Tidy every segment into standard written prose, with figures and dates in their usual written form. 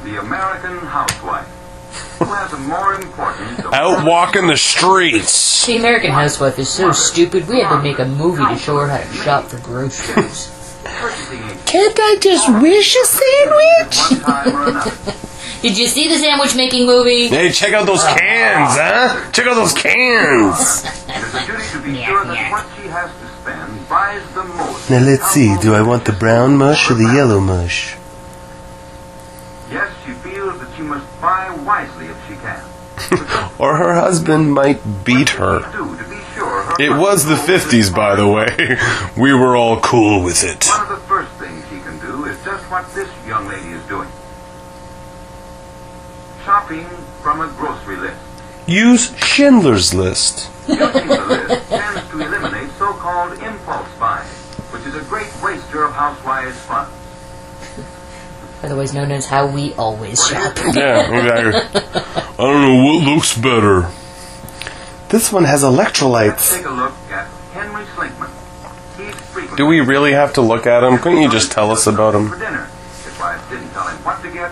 the American housewife. Who has a more important... Out walking the streets. The American housewife is so stupid, we had to make a movie to show her how to shop for groceries. Can't I just wish a sandwich? Did you see the sandwich making movie? Hey, check out those cans, huh? Check out those cans. Now let's see, do I want the brown mush or the yellow mush? Yes, she feels that she must buy wisely if she can. Or her husband might beat her. It was the 50s, by the way. We were all cool with it. One of the first things she can do is just what this young lady is doing. Shopping from a grocery list. Use Schindler's List. Using the list tends to eliminate so-called impulse buying, which is a great waster of housewives' funds. Otherwise known as how we always shop. Yeah, exactly. I don't know what looks better. This one has Let's electrolytes. take a look at Henry Slinkman. He's frequently... Do we really have to look at him? Couldn't you just tell us about him? For dinner. His wife didn't tell him what to get.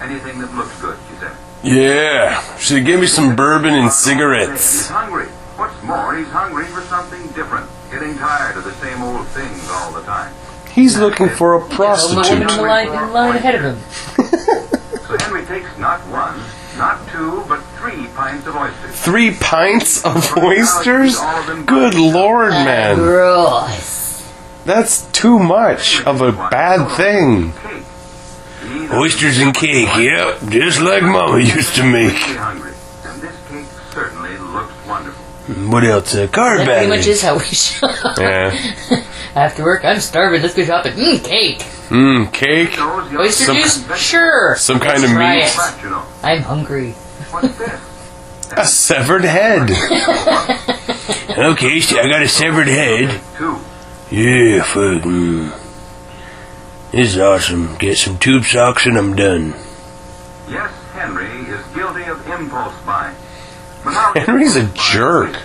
Anything that looks good, she said. Yeah, she gave me some bourbon and He's cigarettes. hungry. What's more, he's hungry for something different. Getting tired of the same old things all the time. He's looking for a The woman prostitute. in the line ahead of him. So Henry takes not one, not two, but 3 pints of oysters. 3 pints of oysters? Good Lord, man. Gross. That's too much of a bad thing. Cake. Oysters and cake, yep, just like Mama used to make. Hungry. And this cake certainly looks wonderful. What else? Car That pretty much battery. is how we shop. Yeah. After work, I'm starving. Let's go shopping. Cake. Cake. Oyster Some- juice? Sure. some kind Let's of try meat. it. Fractional. I'm hungry. What's this? A severed head. Okay, I got a severed head. 2. Yeah, fucking. This is awesome. Get some tube socks and I'm done. Yes, Henry is guilty of impulse buying. But how Henry's a jerk.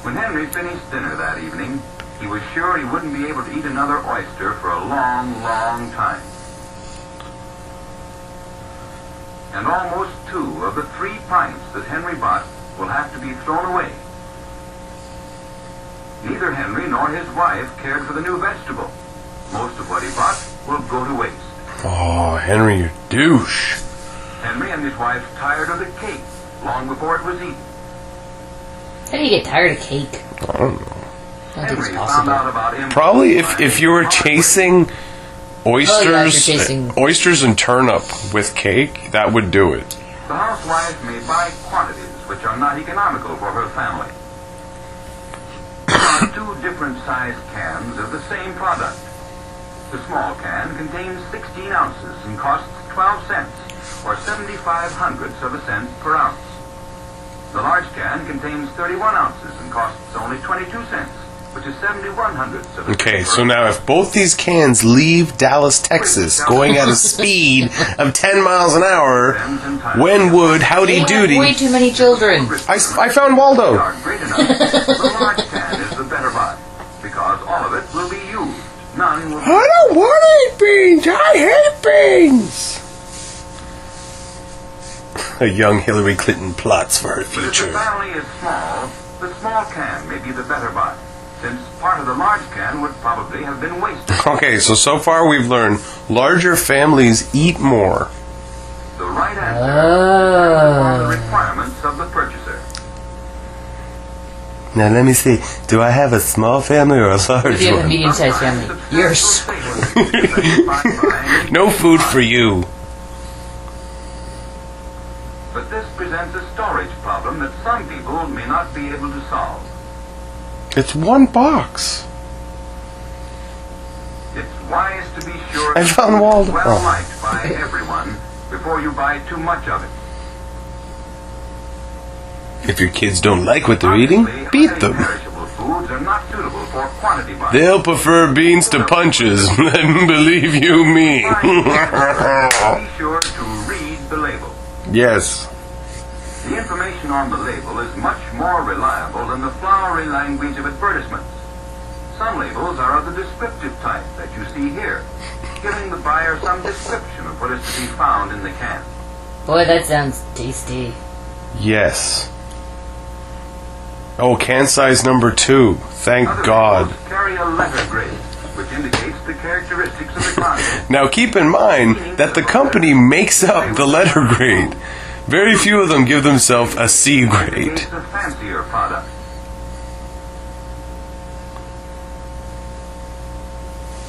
When Henry finished dinner that evening, he was sure he wouldn't be able to eat another oyster for a long, long time. And almost 2 of the 3 pints that Henry bought will have to be thrown away. Neither Henry nor his wife cared for the new vegetable. Most of what he bought will go to waste. Oh, Henry, you douche. Henry and his wife tired of the cake long before it was eaten. How do you get tired of cake? I don't know. I don't think Henry it's found possible. out about impulse Probably buying if you were chasing oysters, if you're chasing- oysters and turnip with cake, that would do it. The housewife may buy quantities which are not economical for her family. There are 2 different sized cans of the same product. The small can contains 16 ounces and costs 12 cents, or 75 hundredths of a cent per ounce. The large can contains 31 ounces and costs only 22 cents, which is 71 hundredths of a Okay, cent. so now if both these cans leave Dallas, Texas, going at a speed of 10 miles an hour, when would They Howdy have Doody... way too many children. I found Waldo. Are great enough. The large can is the better buy, because all of it will be used. None will be... I don't want to eat beans. I hate beans. A young Hillary Clinton plots for her But if the future. family is small, the small can may be the better buy, since part of the large can would probably have been wasted. Okay, so far we've learned larger families eat more. The right answer are the Oh. requirements of the purchaser. Now let me see. Do I have a small family or a large If you have a one? medium-sized family, you're screwed. No food for you. But this presents a storage problem that some people may not be able to solve. It's one box. It's wise to be sure I found Waldo. well Oh. liked by everyone before you buy too much of it. If your kids don't like what they're eating, Obviously, beat highly them. perishable foods are not suitable for quantity buying. They'll prefer beans to punches. Believe you me. Be sure to read the label. Yes. The information on the label is much more reliable than the flowery language of advertisements. Some labels are of the descriptive type that you see here. giving the buyer some description of what is to be found in the can. Boy, that sounds tasty. Yes. Oh, can size number 2. Thank Other God. labels carry a letter grade, which indicates the characteristics of the content. Now keep in mind that the company makes up the letter grade. Very few of them give themselves a C grade. Indicates a fancier product.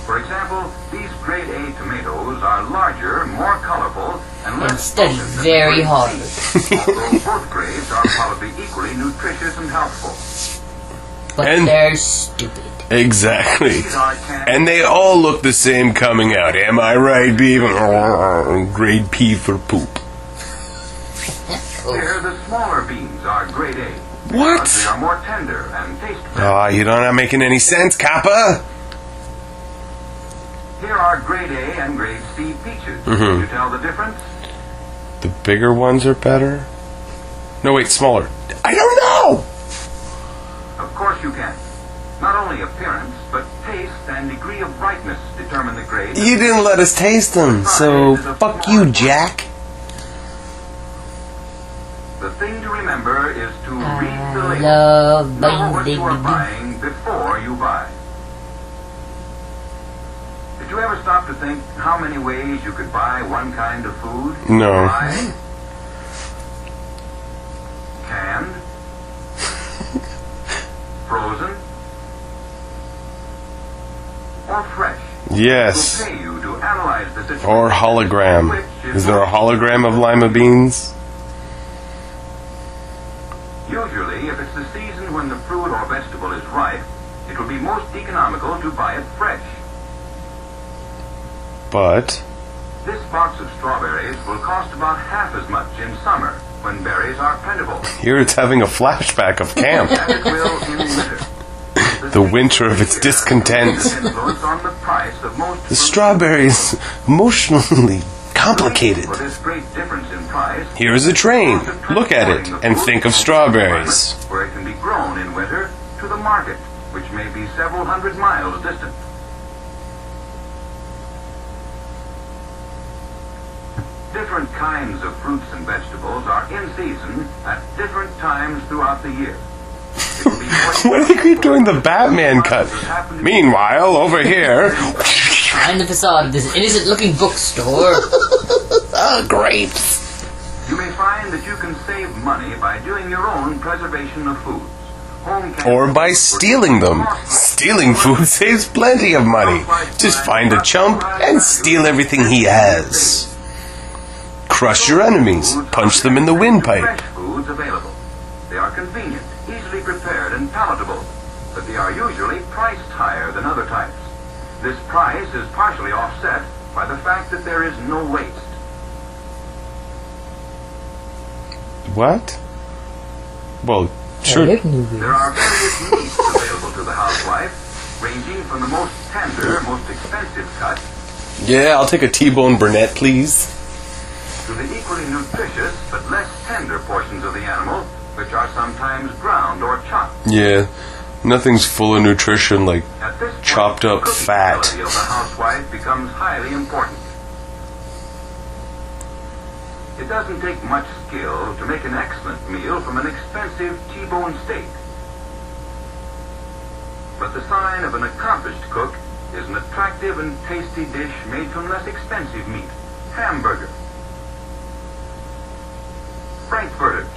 For example, these grade A tomatoes are larger, more colorful, and less studied potent than very grade hard. C, although both grades are probably equally nutritious and healthful. But And- they're stupid. Exactly. These are canned And they all look the same coming out. Am I right, Beaver? Grade P for poop. Here, the smaller beans are grade A. What? Because they are more tender and taste better. Ah, you're not making any sense, Kappa. Here are grade A and grade C peaches. Mhm. Can you tell the difference? The bigger ones are better? No, wait, smaller. I don't know! Of course you can. Not only appearance, but taste and degree of brightness determine the grade. You didn't let us taste them, so fuck you, Jack. The thing to remember is to read the I label. love Know what you are binding. buying before you buy. Did you ever stop to think how many ways you could buy one kind of food? No. Buy, canned, frozen, or fresh. Yes. It will pay you to analyze the situation. Or hologram. Which Is there a hologram of lima beans? Usually, if it's the season when the fruit or vegetable is ripe, it will be most economical to buy it fresh. But This box of strawberries will cost about half as much in summer when berries are plentiful, here it's having a flashback of camp. as it will in winter. The winter of its discontent. Influence on the price of most The fruits. strawberry is emotionally complicated. For this great difference in price, Here is a train. Look at it and think of strawberries. where it can be grown in winter to the market, which may be several hundred miles distant. Different kinds of fruits and vegetables are in season at different times throughout the year. It will be Why do they keep doing the Batman cut? Meanwhile, over here... Behind the facade of this innocent-looking bookstore. grapes. You may find that you can save money by doing your own preservation of foods. Home Or by stealing them. Stealing food saves plenty of money. Just find a chump and steal everything he has. Crush your enemies. Punch them in the windpipe. Fresh foods available. They are convenient, easily prepared, and palatable, but they are usually priced higher than other types. This price is partially offset by the fact that there is no waste. What? Well, sure. There are various meats available to the housewife, ranging from the most tender, most expensive cut, Yeah, I'll take a T-bone Burnett, please. to the equally nutritious but less tender portions of the animal, which are sometimes ground or chopped. Yeah, nothing's full of nutrition like At this point, chopped up the cooking fat. ability of the housewife becomes highly important. It doesn't take much skill to make an excellent meal from an expensive T-bone steak. But the sign of an accomplished cook is an attractive and tasty dish made from less expensive meat. Hamburger. Frankfurters.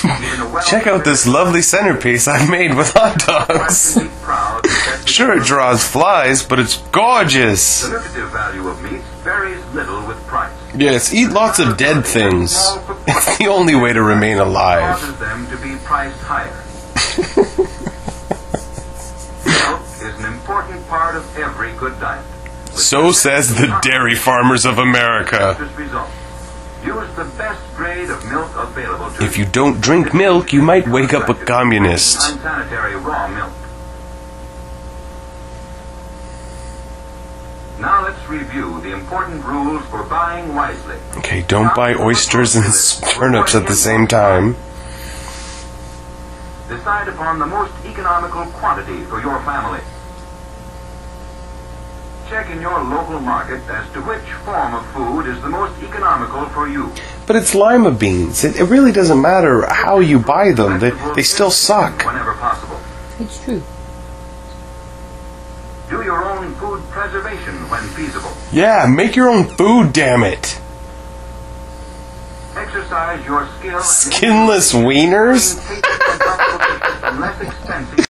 Even a Check out this lovely centerpiece I've made with hot dogs. well-prepared proud that Sure, it draws flies, but it's gorgeous. the nutritive value of meats varies little with price. Yes, eat lots of dead things. It's the only way to remain alive. Causes them to be priced higher. Milk is an important part of every good diet. So says the dairy farmers of America. This result. Use the best grade of milk available to If you don't drink milk, you might wake up a communist. Unsanitary raw milk. Now let's review the important rules for buying wisely. Okay, don't buy oysters and turnips at the same time. Decide upon the most economical quantity for your family. Check in your local market as to which form of food is the most economical for you. But it's lima beans. It really doesn't matter how you buy them. They still suck. Whenever possible. It's true. Do your own food preservation when feasible. Yeah, make your own food, damn it. Exercise your skill. Skinless wieners? And less expensive.